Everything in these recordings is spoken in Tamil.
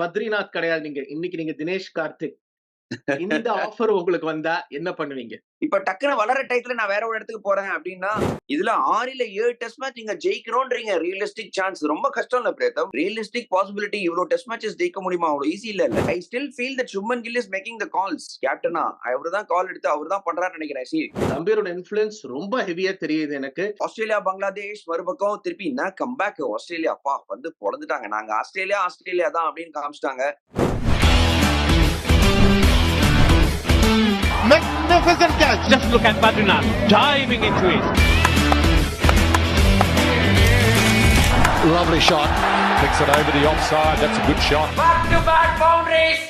பத்ரிநாத் கிடையாது நீங்க. இன்னைக்கு நீங்க தினேஷ் கார்த்திக். இந்த ஆஃபர் உங்களுக்கு வந்தா என்ன பண்ணுவீங்க? இப்ப டக்குனு வளர டயத்துல நான் வேற ஒரு இடத்துக்கு போறேன் அப்படின்னா, இதுல 6 இல்ல 7 டெஸ்ட் மேட்ச் நீங்க ஜெயிக்கணும்ன்றீங்க. ரியலிஸ்டிக் சான்ஸ் ரொம்ப கஷ்டம் இல்ல பிரேதம். ரியலிஸ்டிக் பாசிபிலிட்டி இவ்வளவு டெஸ்ட் மேட்சஸ் ஜெயிக்க முடியுமா? அவ்வளவு ஈஸி இல்ல. I still feel that Shubman Gill is making the calls. கேப்டனா அவர்தான் கால் எடுத்து அவர்தான் பண்றாருன்னு நினைக்கிறேன். தம்பியோட இன்ஃப்ளூயன்ஸ் ரொம்ப ஹெவியா தெரியுது எனக்கு. ஆஸ்திரேலியா பங்களாதேஷ் மறுபக்கம் திருப்பி என்ன கம்பேக் ஆஸ்திரேலியா அப்பா வந்து பொழந்துட்டாங்க. நாங்க ஆஸ்திரேலியா தான் அப்படின்னு காமிச்சிட்டாங்க. Magnificent catch. Just look at Badrinath diving into it. Lovely shot. Picks it over the offside. That's a good shot. Back to back boundaries.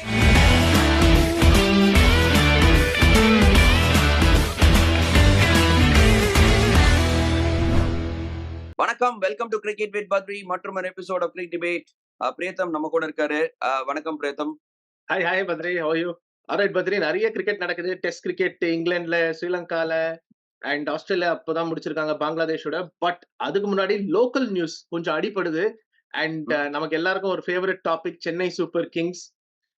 வணக்கம், welcome to cricket with Badri மற்றும் ஒரு episode of cric debate. Pritham நம்ம கூட இருக்காரு. வணக்கம் Pritham. Hi Badri, how are you? Alright Badri, நிறைய கிரிக்கெட் நடக்குது. டெஸ்ட் கிரிக்கெட் இங்கிலாந்துல, ஸ்ரீலங்கால அண்ட் ஆஸ்திரேலியா அப்பதான் முடிச்சிருக்காங்க பங்களாதேஷோட. பட் அதுக்கு முன்னாடி லோக்கல் நியூஸ் கொஞ்சம் அடிப்படுது. அண்ட் நமக்கு எல்லாருக்கும் ஒரு favourite topic Chennai Super Kings.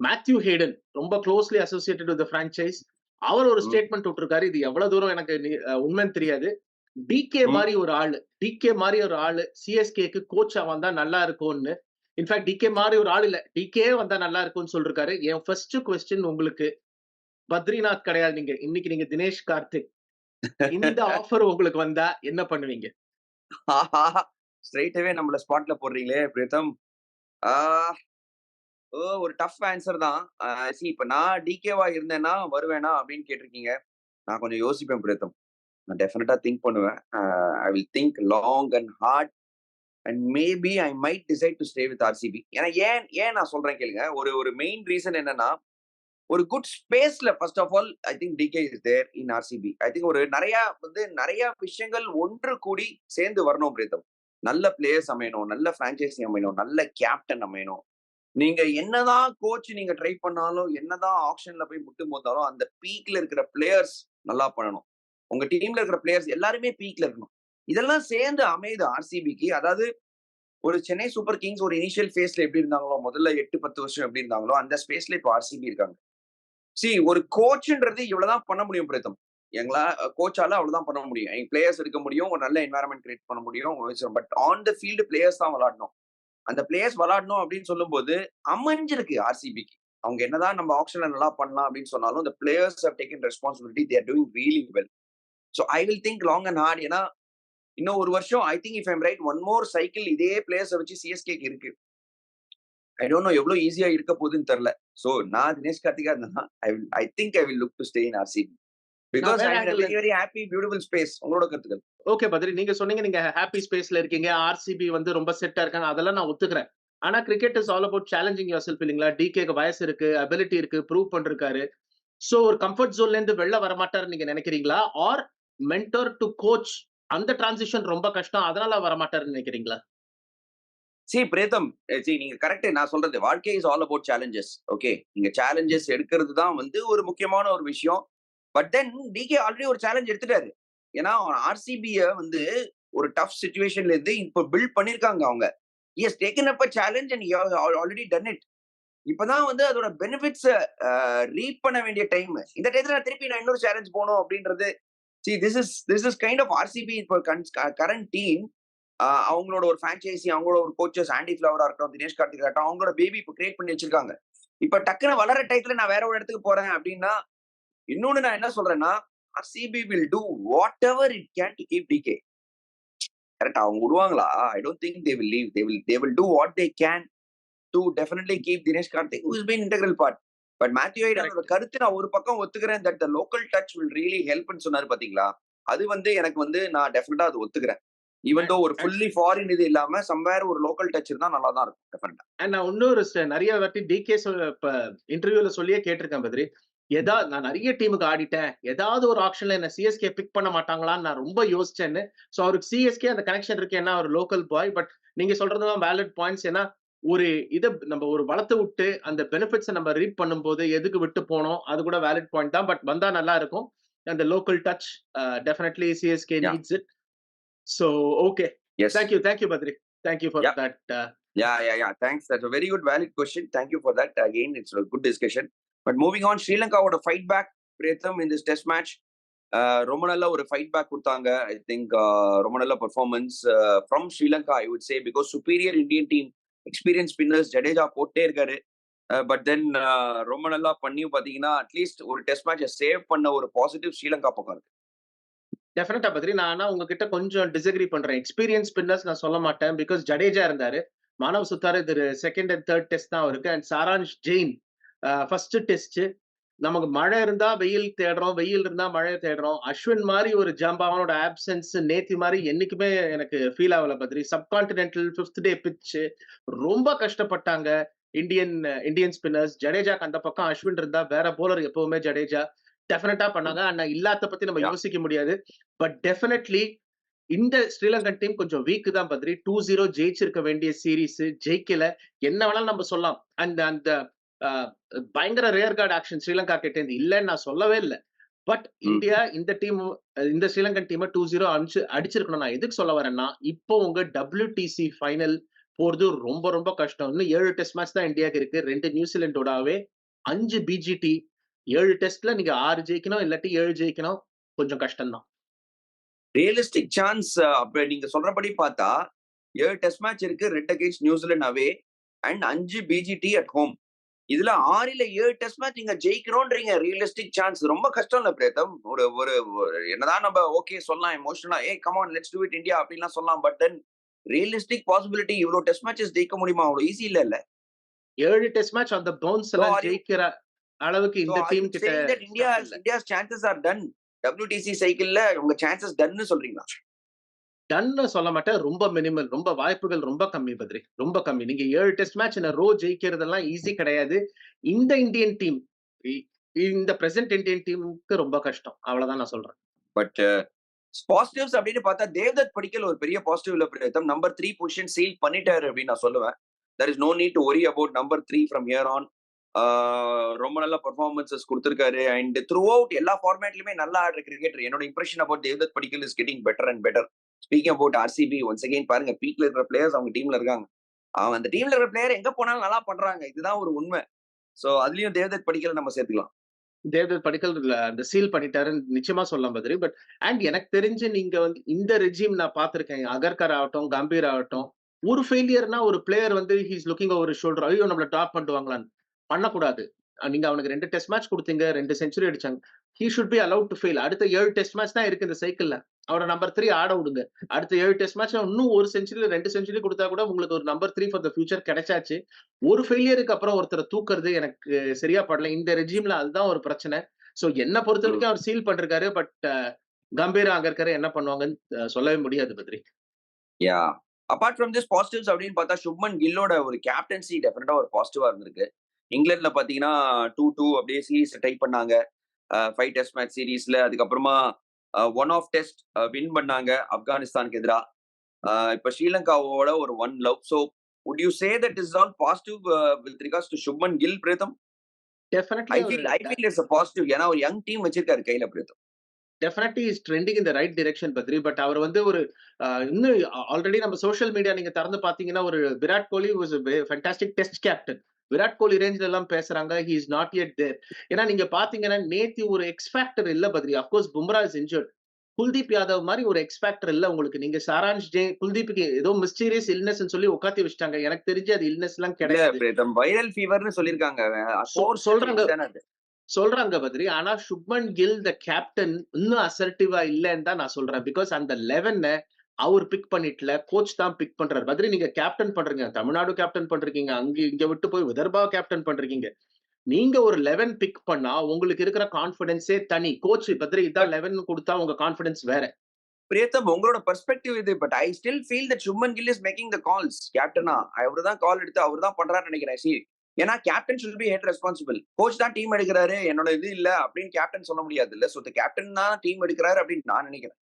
Matthew Hayden ரொம்ப க்ளோஸ்லி அசோசியேட்டட் வித் பிரான்ச்சைஸ். அவர் ஒரு ஸ்டேட்மெண்ட் விட்டுருக்காரு. இது எவ்வளவு தூரம் எனக்கு உண்மைன்னு தெரியாது. டிகே மாதிரி ஒரு ஆளு சிஎஸ்கேக்கு கோச்சா வந்தா நல்லா இருக்கும்னு. இன்ஃபேக்ட் டிகே மாதிரி ஒரு ஆள் இல்ல, டிகே வந்தா நல்லா இருக்கும்னு சொல்லிருக்காரு. என் ஃபர்ஸ்ட் क्वेश्चन உங்களுக்கு, பத்ரிநாத் கிடையாது நீங்க. இன்னைக்கு நீங்க தினேஷ் கார்த்திக். இந்த ஆஃபர் உங்களுக்கு வந்தா என்ன பண்ணுவீங்க? ஸ்ட்ரைட்டாவே நம்மள ஸ்பாட்ல போடுறீங்களே பிரேதம். ஒரு டஃப் ஆன்சர் தான். இப்ப நான் டிகேவா இருந்தேன்னா வருவேனா அப்படின்னு கேட்டிருக்கீங்க. நான் கொஞ்சம் யோசிப்பேன் பிரேதம். நான் டெஃபினட்டா திங்க் பண்ணுவேன். I will think long and hard and maybe I might decide to stay with RCB. ஏன்னா ஏன் நான் சொல்றேன் கேளுங்க. ஒரு மெயின் ரீசன் என்னன்னா, ஒரு குட் ஸ்பேஸ்ல first of all I think DK is there in RCB. I think ஒரு நிறைய விஷயங்கள் ஒன்று கூடி சேர்ந்து வரணும் பிரேதம். நல்ல பிளேயர்ஸ் அமையணும், நல்ல பிரான்ச்சைசி அமையணும், நல்ல கேப்டன் அமையணும். நீங்க என்னதான் கோச் நீங்க ட்ரை பண்ணாலும், என்னதான் ஆக்ஷன்ல போய் முட்டு மோத்தாலும், அந்த பீக்ல இருக்கிற பிளேயர்ஸ் நல்லா பண்ணணும். உங்க டீம்ல இருக்கிற பிளேயர்ஸ் எல்லாருமே பீக்ல இருக்கணும். இதெல்லாம் சேர்ந்து அமையுது ஆர்சிபிக்கு. அதாவது ஒரு சென்னை சூப்பர் கிங்ஸ் ஒரு இனிஷியல் ஃபேஸ்ல எப்படி இருந்தாங்களோ, முதல்ல 8-10 வருஷம் எப்படி இருந்தாங்களோ, அந்த ஸ்பேஸ்ல இப்போ ஆர்சிபி இருக்காங்க. ஒரு கோச்ன்றது இவ்வளவுதான் பண்ண முடியும் பிரேதம். கோச்சால அவ்வளவுதான் பண்ண முடியும். எங்க பிளேயர்ஸ் எடுக்க முடியும், ஒரு நல்ல என்வாயர்மெண்ட் கிரியேட் பண்ண முடியும். But on the field players தான் விளையாடணும். அந்த பிளேயர்ஸ் விளையாடணும் அப்படின்னு சொல்லும் போது அமைஞ்சிருக்கு ஆர்சிபிக்கு. அவங்க என்னதான் நம்ம ஆக்ஷன்ல நல்லா பண்ணலாம் அப்படின்னு சொன்னாலும், the players have taken responsibility. They are doing really well. So I will think long and hard. ஏன்னா இன்னும் ஒரு வருஷம் I think if I'm right one more cycle இதே பிளேயர்ஸை வச்சு சிஎஸ்கேக்கு இருக்கு. ஐ டோன்ட் நோ எவ்வளவு ஈஸியா இருக்க போகுதுன்னு தெரியல. சோ நான் தினேஷ் கார்த்திகா இருந்தேன்னா I think I will look to stay in RCB because I am very happy beautiful space. உங்களோட கருத்துக்கள். ஓகே பத்ரி, நீங்க சொன்னீங்க நீங்க ஹாப்பி ஸ்பேஸ்ல இருக்கீங்க, ஆர்சிபி வந்து ரொம்ப செட்டா இருக்காங்க, அதெல்லாம் நான் ஒத்துக்கிறேன். ஆனா cricket is all about challenging your self இல்லைங்களா? டிகேக்கு வயசு இருக்கு, அபிலிட்டி இருக்கு, ப்ரூவ் பண்ணிருக்காரு. சோ ஒரு கம்ஃபர்ட் ஜோன்ல இருந்து வெளில வர மாட்டாருன்னு நீங்க நினைக்கிறீங்களா? ஆர் மென்டர் டு கோச் அந்த டிரான்சிஷன் ரொம்ப கஷ்டம், அதனால வர மாட்டாருன்னு நினைக்கிறீங்களா? பிரேதம், நீங்க கரெக்ட். நான் சொல்றது வாழ்க்கை is all about challenges. Okay, நீங்க சேலஞ்சஸ் எடுக்கிறது தான் வந்து ஒரு முக்கியமான ஒரு விஷயம். பட் தென் டிகே ஆல்ரெடி ஒரு சேலஞ்ச் எடுத்துட்டாரு. ஏன்னா ஆர்சிபிய வந்து ஒரு டஃப் சிச்சுவேஷன்ல இருந்து இப்போ பில்ட் பண்ணிருக்காங்க. அவங்க he has taken up a challenge and he has already done it. இப்பதான் வந்து அதோட பெனிஃபிட்ஸ் ரீப் பண்ண வேண்டிய டைம். இந்த டைத்துல திருப்பி நான் இன்னொரு சேலஞ்ச் போகணும் அப்படின்றது. this is kind of RCB for current team. அவங்களோட ஒரு பிரான்ச்சைசி, அவங்களோட ஒரு கோச்சஸ், ஆண்டி ஃபிளவரா இருக்கட்டும், தினேஷ் கார்த்திக் இருக்கட்டும், அவங்களோட பேபி இப்போ கிரியேட் பண்ணி வச்சிருக்காங்க. இப்ப டக்குனு வளர டயத்துல நான் வேற ஒரு இடத்துக்கு போறேன் அப்படின்னா, இன்னொன்னு நான் என்ன சொல்றேன்னா, RCB will do whatever it can to keep DK. Correct. அவங்க விடுவாங்களா? I don't think they will leave. They will do what they can to definitely keep Dinesh Karthik, who has been integral part. But Matthew Haydenோட கருத்து நான் ஒரு பக்கம் ஒத்துக்கிறேன், that the local touch will really help ன்னு சொன்னாரு பாத்தீங்களா? அது வந்து எனக்கு வந்து நான் டெஃபினட்டா அது ஒத்துக்கிறேன். ஈவன் தோ ஒரு ஃபுல்லி ஃபாரின் இது இல்லாம சம்வேர் ஒரு லோக்கல் டச் இருந்தா நல்லா தான் இருக்கும் டெஃபினட்டா. அண்ட் நான் இன்னொரு நிறைய வாட்டி டிகே இன்டர்வியூல சொல்லியே கேட்டிருக்கேன் பத்ரி. நான் நிறைய டீமுக்கு ஆடிட்டேன், ஏதாவது ஒரு ஆப்ஷன்ல என்ன சிஎஸ்கே பிக் பண்ண மாட்டாங்களான்னு நான் ரொம்ப யோசிச்சேன்னு. சோ அவருக்கு சிஎஸ்கே அந்த கனெக்ஷன் இருக்கு, ஏன்னா ஒரு லோக்கல் பாய். பட் நீங்க சொல்றதுதான் வேலிட் பாயிண்ட்ஸ். ஏன்னா ஒரு இதை நம்ம ஒரு வளர்த்து விட்டு அந்த பெனிஃபிட்ஸை நம்ம ரீட் பண்ணும்போது எதுக்கு விட்டு போனோம், அது கூட வேலிட் பாயிண்ட் தான். பட் வந்தா நல்லா இருக்கும். அந்த local touch definitely CSK needs it. So okay, yes, thank you Badri, thank you for that Yeah. Thanks. That's a very good, valid question. Thank you for that. Again, it's a good discussion. But moving on, Sri Lanka would fight back, Pritham, in this test match. ரொம்ப நல்ல ஒரு ஃபைட் பேக் கொடுத்தாங்க. ஐ திங்க் ரொம்ப நல்ல performance from Sri Lanka, I would say, because superior Indian team, experience spinners, Jadeja போட்டே இருக்காரு. பட் தென் ரொம்ப நல்லா பண்ணி பாத்தீங்கன்னா அட்லீஸ்ட் ஒரு டெஸ்ட் மேட்சை சேவ் பண்ண ஒரு பாசிட்டிவ் ஸ்ரீலங்கா பக்கம் இருக்கு. டெஃபினட்டா பத்ரி, நான் ஆனா உங்ககிட்ட கொஞ்சம் டிஸ்அக்ரி பண்றேன். எக்ஸ்பீரியன்ஸ் ஸ்பின்னர்ஸ் நான் சொல்ல மாட்டேன், பிகாஸ் ஜடேஜா இருந்தாரு, மானவ் சுத்தார் இது செகண்ட் அண்ட் தேர்ட் டெஸ்ட் தான் இருக்கு, அண்ட் சாராஞ்ச் ஜெயின் ஃபர்ஸ்ட் டெஸ்ட். நமக்கு மழை இருந்தா வெயில் தேடுறோம், வெயில் இருந்தா மழை தேடுறோம். அஸ்வின் மாதிரி ஒரு ஜாம்பாவனோட ஆப்சன்ஸ் நேத்தி மாதிரி என்னைக்குமே எனக்கு ஃபீல் ஆகல பத்ரி. சப்கான்டினென்டல் 5th டே பிட்ச் ரொம்ப கஷ்டப்பட்டாங்க இந்தியன் ஸ்பின்னர்ஸ். ஜடேஜாக்கு அந்த பக்கம் அஸ்வின் இருந்தா வேற போலர் எப்பவுமே ஜடேஜா டெஃபினட்டா பண்ணாங்க. ஆனா இல்லாத பத்தி நம்ம யோசிக்க முடியாது. பட் டெஃபினெட்லி இந்த ஸ்ரீலங்கன் டீம் கொஞ்சம் வீக் தான் பத்ரி. 2-0 ஜெயிச்சிருக்க வேண்டிய சீரீஸ் ஜெயிக்கல, என்ன வேணாலும் நம்ம சொல்லலாம். அந்த அந்த பயங்கர ரேர் கார்டு ஆக்ஷன் ஸ்ரீலங்கா கிட்ட இருந்து இல்லைன்னு நான் சொல்லவே இல்லை. பட் இந்தியா இந்த டீம், இந்த ஸ்ரீலங்கன் டீமை 2-0 அடிச்சிருக்கணும். நான் எதுக்கு சொல்ல வரேன்னா, இப்போ உங்க WTC ஃபைனல் போறது ரொம்ப ரொம்ப கஷ்டம். இன்னும் 7 டெஸ்ட் மேட்ச் தான் இந்தியாவுக்கு இருக்கு. 2 நியூசிலாண்டோடவே 5 BGT. 7 டெஸ்ட்ல நீங்க 6 ஜெயிக்கணும், இல்லாட்டி 7 ஜெயிக்கணும். கொஞ்சம் கஷ்டம் தான். ரியலிஸ்டிக் சான்ஸ் அப்ப நீங்க சொல்றபடி பார்த்தா 7 டெஸ்ட் மேட்ச் இருக்கு, 2 against New Zealand away and 5 BGT at home. இதுல 6ல 7 டெஸ்ட் மேட்ச் நீங்க ஜெயிக்கிறோன்றீங்க. ரியலிஸ்டிக் சான்ஸ் ரொம்ப கஷ்டம் இல்ல பிரேதம்? ஒரு ஒரு என்னதான் நம்ம ஓகே சொல்லலாம், எமோஷனலா come on let's do it India அப்படின்லாம் சொல்லலாம். பட் தென் ரியலிஸ்டிக் பாசிபிலிட்டி இவ்வளவு டெஸ்ட் மேட்சஸ் ஜெயிக்க முடியுமா? அவ்வளவு ஈஸி இல்ல. 7 டெஸ்ட் மேட்ச் அந்த பவுன்ஸ் எல்லாம் ஜெயிக்கிற அளவுக்கு இந்த டீம் கிட்ட India's chances are done. WTC சைக்கிள்ல உங்க சான்சஸ் டன்னு சொல்றீங்களா? டன்னு சொல்ல மாட்டேன், ரொம்ப மினிமல், ரொம்ப வாய்ப்புகள் ரொம்ப கம்மி பத்ரி, ரொம்ப கம்மி. நீங்க 7 டெஸ்ட் மேட்ச் ரோ ஜெயிக்கிறதெல்லாம் ஈஸி கிடையாது. இந்த இந்தியன் டீம், இந்த பிரசன்ட் இந்தியன் டீமுக்கு ரொம்ப கஷ்டம், அவ்வளவுதான் நான் சொல்றேன். பட் பாசிட்டிவ்ஸ் அப்படின்னு பார்த்தா தேவ்தத் படிக்கல் ஒரு பெரிய பாசிட்டிவ் பிரேதம். நம்பர் 3 பொசிஷன் சீல் பண்ணிட்டாரு அப்படின்னு நான் சொல்லுவேன். there is no need to worry about number 3 from here on. ரொம்ப நல்ல பெர்ஃபார்மன்சஸ் கொடுத்திருக்காரு அண்ட் த்ரூ அவுட் எல்லா ஃபார்மேட்லயுமே நல்லா ஆடுற கிரிக்கெட்டர். என்னோட impression about Devdutt Padikkal is getting better and better. Speaking about RCB, once again பாருங்க, பீக்ல இருக்கிற பிளேயர்ஸ் அவங்க டீம்ல இருக்காங்க. அவங்க அந்த டீம்ல இருக்கிற பிளேயர் எங்க போனாலும் நல்லா பண்றாங்க, இதுதான் ஒரு உண்மை. சோ அதுலயும் தேவ்தத் படிக்கல் நம்ம சேர்த்துக்கலாம். தேவ்தத் படிக்கல் அந்த சீல் பண்ணிட்டாருன்னு நிச்சயமா சொல்லலாம் பத்ரி. பட் அண்ட் எனக்கு தெரிஞ்சு நீங்க வந்து இந்த ரெஜிம் நான் பார்த்திருக்கேன், அகர்கர் ஆகட்டும், கம்பீர் ஆகட்டும், ஒரு ஃபெயிலியர்னா ஒரு பிளேயர் வந்து ஹீஸ் லுக்கிங் ஓவர் ஷோல்டர், ஐயோ நம்மள டாப் பண்ணுவாங்களான்னு பண்ணக்கூடாது. நீங்க அவனுக்கு 2 டெஸ்ட் மேட்ச் கொடுத்தீங்க, 2 செஞ்சுரி அடிச்சாங்க, he should be allowed to fail. அடுத்த 7 டெஸ்ட் மேட்ச் தான் இருக்கு இந்த சைக்கிள்ல, அவரை நம்பர் 3 ஆட விடுங்க. அடுத்த 7 டெஸ்ட் மேட்ச் இன்னும் ஒரு செஞ்சுரி 2 செஞ்சுரி கொடுத்தா கூட உங்களுக்கு ஒரு நம்பர் 3 ஃபார் த ஃபியூச்சர் கிடைச்சாச்சு. ஒரு ஃபெயிலியருக்கு அப்புறம் ஒருத்தரை தூக்குறது எனக்கு சரியா படல. இந்த ரெஜிம்ல அதுதான் ஒரு பிரச்சனை. சோ என்ன பொறுத்த வரைக்கும் அவர் சீல் பண்ணிருக்காரு. பட் கம்பீர் அகர்கர் என்ன பண்ணுவாங்கன்னு சொல்லவே முடியாது பத்ரி. யா, அபார்ட் ஃப்ரம் திஸ் பாசிட்டிவ்ஸ் அப்படின்னு பார்த்தா சுப்மன் கில்லோட ஒரு கேப்டன்சி டெஃபினட்டா ஒரு பாசிட்டிவா இருந்திருக்கு. இங்கிலாந்துல பாத்தீங்கன்னா 2-2 அப்படியே சீரீஸ் டைப் பண்ணாங்க 5 டெஸ்ட் மேட்ச் சீரீஸ்ல. அதுக்கப்புறமா 1 ஆஃப் டெஸ்ட் வின் பண்ணாங்க ஆப்கானிஸ்தானுக்கு எதிராக. இப்ப ஸ்ரீலங்காவோட ஒரு 1 love. So would you say that is all positive with regards to Shubman Gill, Pritham? Definitely I feel it's a positive. ஏன்னா ஒரு யங் டீம் வச்சிருக்காரு கையில Pritham. Definitely is trending in the right direction Badri. But அவர் வந்து ஒரு இன்னும் ஆல்ரெடி நம்ம சோஷியல் மீடியா நீங்க திறந்து பாத்தீங்கன்னா ஒரு Virat Kohli was fantastic test captain, Virat Kohli ரேஞ்சில எல்லாம் பேசுறாங்க. He is not yet there. ஏன்னா நீங்க பாத்தீங்கன்னா நேத்தி ஒரு எக்ஸ் ஃபேக்டர் இல்ல Badri. Of course Bumrah is injured, Kuldeep Yadav மாதிரி ஒரு எக்ஸ் ஃபேக்டர் இல்ல உங்களுக்கு. நீங்க சாராஞ்ச் ஜெயின், குல்தீப்புக்கு ஏதோ மிஸ்டீரியஸ் இல்னஸ் சொல்லி உட்காத்தி வச்சிட்டாங்க. எனக்கு தெரிஞ்சு அது இல்னஸ் எல்லாம் கிடையாது, வைரல் ஃபீவர்னு சொல்லிருக்காங்க சொல்றாங்க பத்ரி. ஆனா சுப்மன் கில் த கேப்டன் இன்னும் அசர்டிவா இல்லன்னு தான் நான் சொல்றேன். பிகாஸ் அந்த 11 அவர் பிக் பண்ணிட்டுல, கோச் தான் பிக் பண்றாரு. பத்ரி நீங்க கேப்டன் பண்றீங்க, தமிழ்நாடு கேப்டன் பண்றீங்க, இங்க விட்டு போய் விதர்பா கேப்டன் பண்றீங்க. நீங்க ஒரு 11 பிக் பண்ணா உங்களுக்கு இருக்கிற கான்பிடன்ஸே தனி. கோச் பத்ரி இதான் 11 கொடுத்தா உங்க கான்பிடன்ஸ் வேற. பிரியத்தம் உங்களோட பெர்ஸ்பெக்டிவ் இது. But I still feel that Shubman Gill is making the calls. கேப்டனா அவரு தான் கால் எடுத்து அவர் தான் பண்றாருன்னு நினைக்கிறேன். ஏன்னா captain should be head responsible. Coach தான் டீம் எடுக்கிறாரு, என்னோட இது இல்ல அப்படின்னு கேப்டன் சொல்ல முடியாது இல்ல. சோ கேப்டன் தான் டீம் எடுக்கிறாரு அப்படின்னு நான் நினைக்கிறேன்.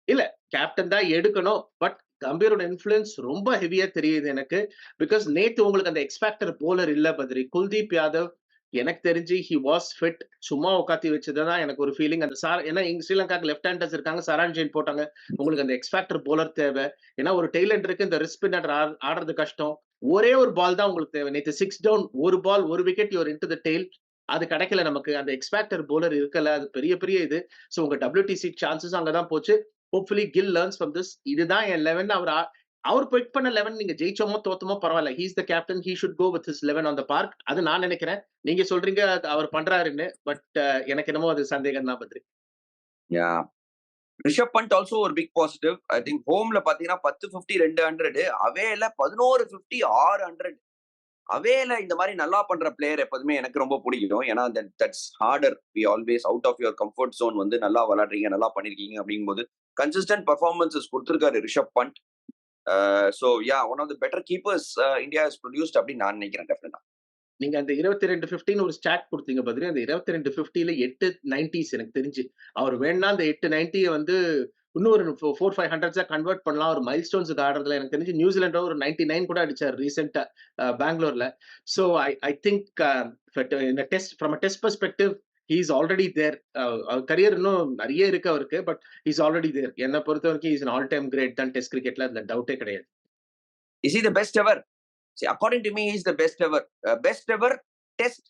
இல்ல, கேப்டன் தான் எடுக்கணும். பட் கம்பீரோட இன்ஃபுளுன்ஸ் ரொம்ப ஹெவியா தெரியுது எனக்கு. பிகாஸ் நேத்து உங்களுக்கு அந்த எக்ஸ்பேக்டர் போலர் இல்ல பத்ரி. குல்தீப் யாதவ் எனக்கு தெரிஞ்சு ஹி வாஸ் ஃபிட், சும்மா உட்காத்தி வச்சதுதான் எனக்கு ஒரு ஃபீலிங். அந்த ஏன்னா இங்க ஸ்ரீலங்காக்கு லெஃப்ட் ஹேண்டர்ஸ் இருக்காங்க, சாராஞ்ச் ஜெயின் போட்டாங்க. உங்களுக்கு அந்த எக்ஸ்பேக்டர் போலர் தேவை. ஏன்னா ஒரு டெய்லண்ட் இருக்கு, இந்த ரிஸ்க் ஸ்பின்னர் ஆடுறது கஷ்டம். ஒரே ஒரு பால் தான் உங்களுக்கு தேவை. நேத்து 6 டவுன், ஒரு பால், ஒரு wicket you are into the tail. அது கிடைக்கல நமக்கு. அந்த எக்ஸ்பேக்டர் பவுலர் இருக்கல. அது பெரிய பெரிய இது. சோ உங்க WTC சான்சஸ் அங்க தான் போச்சு. Hopefully Gill learns from this. இதுதான் என் 11 அவர் பிக் பண்ண 11 நீங்க ஜெயிச்சோமோ தோத்தமோ பரவாயில்ல. He is the captain. He should go with his 11 on the park. அது நான் நினைக்கிறேன். நீங்க சொல்றீங்க அவர் பண்றாருன்னு. பட் எனக்கு என்னமோ அது சந்தேகம் தான் பத்ரி. யா ரிஷப் பண்ட் ஆல்சோ ஒரு பிக் பாசிட்டிவ். ஐ திங்க் ஹோம்ல பாத்தீங்கன்னா 1050 200, அவேல 1150 600. அவேல இந்த மாதிரி நல்லா பண்ற பிளேயர் எப்போதுமே எனக்கு ரொம்ப பிடிக்கும். ஏன்னா that's harder. We always out of your comfort zone வந்து நல்லா விளையாடுறீங்க, நல்லா பண்ணிருக்கீங்க அப்படிங்கும்போது கன்சிஸ்டன்ட் பர்ஃபார்மன்சஸ் கொடுத்திருக்காரு Rishabh Pant. So yeah one of the better keepers India has produced அப்படின்னு நான் நினைக்கிறேன் டெஃபினட்டா. நீங்க அந்த 22-15 ஒரு ஸ்டாட் கொடுத்தீங்க பத்ரி. அந்த 22-50ல 8 90s எனக்கு தெரிஞ்சு. அவர் வேணா அந்த 8 90 வந்து இன்னும் ஒரு 400-500 கன்வெர்ட் பண்ணலாம். ஒரு மைல் ஸ்டோன்ஸுக்கு ஆடுறதுல எனக்கு தெரிஞ்சு நியூசிலாண்டோ ஒரு 99 கூட அடிச்சார் ரீசெண்டா பெங்களூர்ல. So I think in a test from a test perspective he is already there. Career இன்னும் நிறைய இருக்கு அவருக்கு. But he is already there. என்ன பொறுத்த வரைக்கும் he is an all time great தான் டெஸ்ட் கிரிக்கெட்ல. அந்த டவுட்டே கிடையாது. Is he the best ever? See, according to me, he is the best ever. Best ever test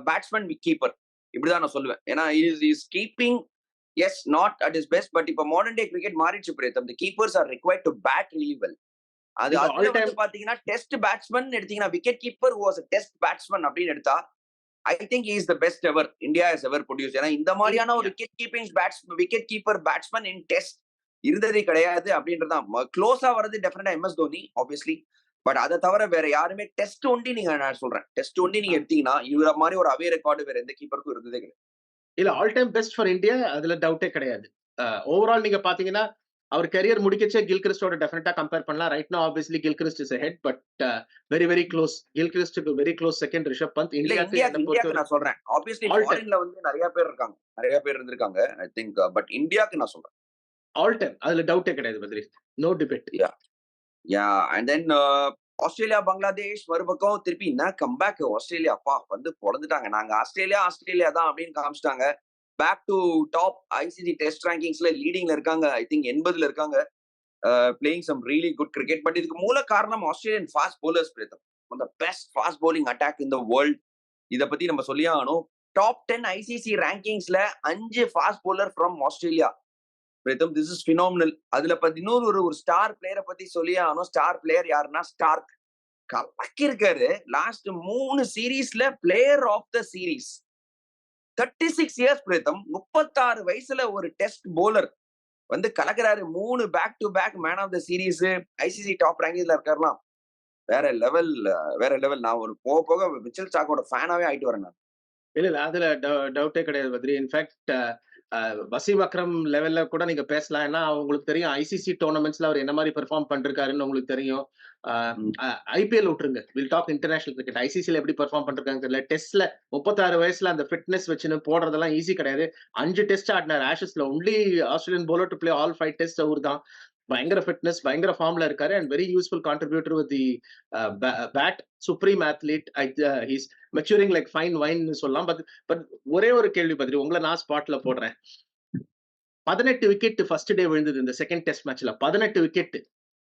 batsman with keeper. இப்படிதான் நான் சொல்லுவேன். ஏன்னா is keeping, yes, not at his best, but இப்ப modern day cricket மாறிடுச்சு பிரேத்தம். The keepers are required to bat really well. அது இப்ப அதுல all time வந்து பாத்தீங்கன்னா டெஸ்ட் பேட்ஸ்மேன் எடுத்தீங்கன்னா wicket keeper who was a test batsman அப்படின்னு எடுத்தா I think he is the best ever India has ever produced. ஏன்னா இந்த மாதிரியான ஒரு wicket keeper batsman in test இருந்ததே கிடையாது அப்படின்றதான். க்ளோஸா வர்றது டெஃபினட்டா MS தோனி ஆப்வியஸ்லி. பட் அதை தவிர வேற யாருமே டெஸ்ட் ஒண்டி நீங்க நான் சொல்றேன் டெஸ்ட் ஒண்டி நீங்க எடுத்தீங்கன்னா இவர மாதிரி ஒரு அவே ரெக்கார்டு வேற எந்த கீப்பருக்கும் இருந்ததே கிடையாது. இல்ல all time best for India, அதுல டவுட்டே கிடையாது. ஓவரால் நீங்க பாத்தீங்கன்னா அவர் கரியர் முடிக்கச்சே கில்கிறிஸ்டோட டெஃபினட்டா கம்பேர் பண்ணலாம். Right no obviously Gilchrist is head, but very very close. கில்கிறிஸ்டுக்கு very close second Rishabh Pant. இந்தியாக்கு நான் சொல்றேன் ஆப்வியஸ்லி ஃபாரின்ல வந்து நிறைய பேர் இருந்திருக்காங்க ஐ திங்க். பட் இந்தியாக்கு நான் சொல்றேன் ஆல் டைம் அதுல டவுட்டே கிடையாது Badri. No debate. Yeah and then Australia Bangladesh மறுபக்கம் திருப்பி என்ன கம்பேக். ஆஸ்திரேலியா அப்பா வந்து பொழந்துட்டாங்க. நாங்க ஆஸ்திரேலியா தான் அப்படின்னு காமிச்சிட்டாங்க. Back to top ICC test ரேங்கிங்ஸ்ல லீடிங்ல இருக்காங்க. ஐ திங்க் 80ல இருக்காங்க. Playing some really good cricket. But இதுக்கு மூல காரணம் Australian fast bowlers Pritham. the best fast bowling attack in the world. இத பத்தி நம்ம சொல்லியே ஆகணும். டாப் 10 ICC ரேங்கிங்ஸ்ல 5 fast bowler from Australia. Pritham this is phenomenal. அதுல பத்தி இன்னொரு ஒரு ஸ்டார் பிளேயரை பத்தி சொல்லியே ஆகணும். ஸ்டார் பிளேயர் யாருன்னா ஸ்டார்க். கலக்கி இருக்காரு. லாஸ்ட் 3 சீரீஸ்ல player of the series. 36 years Pritham. 36 வயசுல ஒரு டெஸ்ட் போலர் வந்து கலக்கிறாரு. 3 back to back man of the series. ICC top ரேங்கிங்ல இருக்காருலாம். வேற லெவல். நான் ஒரு போக மிச்சல் ஸ்டார்க்கோட ஃபேனாவே ஆயிட்டு வரேன் நான். இல்ல அதுல டவுட்டே கிடையாது பத்ரி. இன்ஃபேக்ட் வசீம் அக்ரம் லெவல்ல கூட நீங்க பேசலாம். ஏன்னா உங்களுக்கு தெரியும் ICC டோர்னமெண்ட்ஸ்ல அவர் என்ன மாதிரி பெர்ஃபார்ம் பண்ணிருக்காருன்னு உங்களுக்கு தெரியும். IPL விட்டுருங்க, வில் டாக் இன்டர்நேஷனல் கிரிக்கெட். ICCல எப்படி பெர்ஃபார்ம் பண்ணிருக்காங்க தெரியல. டெஸ்ட்ல 36 வயசுல அந்த ஃபிட்னஸ் வச்சுன்னு போடுறதெல்லாம் ஈஸி கிடையாது. 5 டெஸ்ட் ஆடினார் ஆஷஸ்ல. Only Australian bowler to play all 5 test அவர் தான். பயங்கர ஃபிட்னஸ், பயங்கர ஃபார்ம்ல இருக்காரு. And very useful contributor with the bat. Supreme athlete. He's maturing like fine wine சொல்லலாம். பட் ஒரே ஒரு கேள்வி பத்ரி, உங்களை நான் ஸ்பாட்ல போடுறேன். 18 விக்கெட் ஃபர்ஸ்ட் டே விழுந்தது இந்த செகண்ட் டெஸ்ட் மேட்ச்ல. 18 விக்கெட்.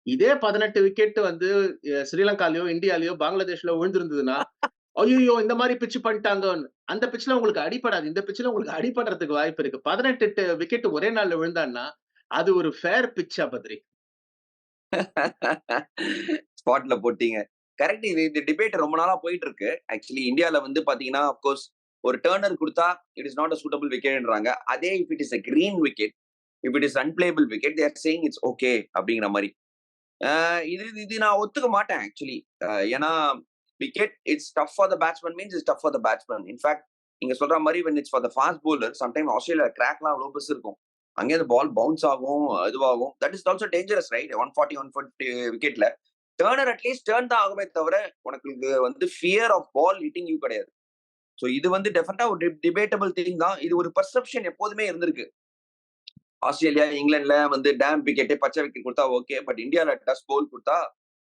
இதே 18 விக்கெட் வந்து ஸ்ரீலங்காலயோ இந்தியாலயோ பங்களாதேஷ்ல விழுந்திருந்ததுன்னா ஐயோ இந்த மாதிரி பிச்சு பண்ணிட்டாங்க. அந்த பிச்சுல உங்களுக்கு அடிப்படாது. இந்த பிச்சுல உங்களுக்கு அடிபடுறதுக்கு வாய்ப்பு இருக்கு. 18 விக்கெட் ஒரே நாள்ல விழுந்தான்னா அது ஒரு ஃபேர் பிச்சா பத்ரி? ஸ்பாட்ல போட்டீங்க. கரெக்ட். இது டிபேட் ரொம்ப நாளா போயிட்டு இருக்கு. ஆக்சுவலி இந்தியால வந்து பாத்தீங்கன்னா அப்கோர்ஸ் ஒரு டர்னர் கொடுத்தா it is not a suitable விக்கெட்ன்றாங்க. அதே if it is a green wicket, if it is unplayable wicket, they are saying it's okay அப்படிங்கிற மாதிரி. இது நான் ஒத்துக்க மாட்டேன் ஆக்சுவலி. ஏன்னா wicket it's tough for the batsman means it's tough for the batsman. In fact நீங்க சொல்ற மாதிரி when it's for the fast bowler, sometimes Australia கிராக்லாம் அவ்வளோ பெருசு இருக்கும். அங்கே அந்த பால் பவுன்ஸ் ஆகும், இதுவாகும். That is also dangerous right. 140-150 விக்கெட்ல டர்னர் அட்லீஸ்ட் டர்ன் தான் ஆகுமே தவிர உனக்கு வந்து fear of ball hitting you கிடையாது. ஸோ இது வந்து டெஃபினட்டா ஒரு டிபேட்டபிள் திங் தான். இது ஒரு பர்செப்ஷன் எப்போதுமே இருந்திருக்கு. ஆஸ்திரேலியா இங்கிலாந்துல வந்து டேம் விக்கெட் பச்சை விக்கெட் கொடுத்தா ஓகே, பட் இந்தியாவில் டஸ் போல் கொடுத்தா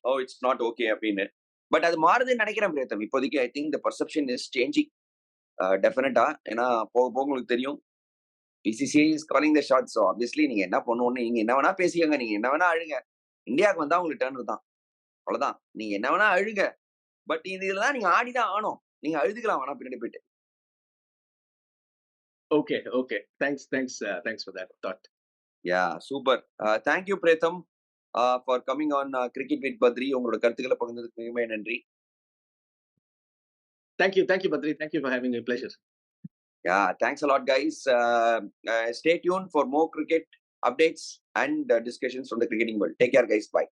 ஓ இட்ஸ் நாட் ஓகே அப்படின்னு. பட் அது மாறுதுன்னு நினைக்கிறேன் பிரேத்தம். இப்போதைக்கு I think the perception is changing டெஃபினட்டா. ஏன்னா போக போக உங்களுக்கு தெரியும் BCCI is calling the shots. So obviously நீங்க என்ன பண்ணுவோன்னு நீங்க என்ன வேணா பேசிக்கங்க, நீங்க என்ன வேணா அழுங்க. இந்தியாவுக்கு வந்தா உங்களுக்கு டர்னர் தான். அவ்வளவுதான். நீங்க என்ன வேணா அழுங்க. பட் இதுலதான் நீங்க ஆடிதான் ஆகணும். நீங்க அழுதுக்கலாம் வேணா பின்னாடி போயிட்டு. Okay, okay. Thanks for that thought. Yeah super. Thank you Pritham for coming on cricket with Badri. உங்களோட கருத்துக்களை பகிர்ந்ததுக்கு மிகவும் நன்றி. Thank you Badri. Thank you for having me. Pleasure. Yeah, thanks a lot, guys. Stay tuned for more cricket updates and discussions from the cricketing world. Take care, guys. Bye.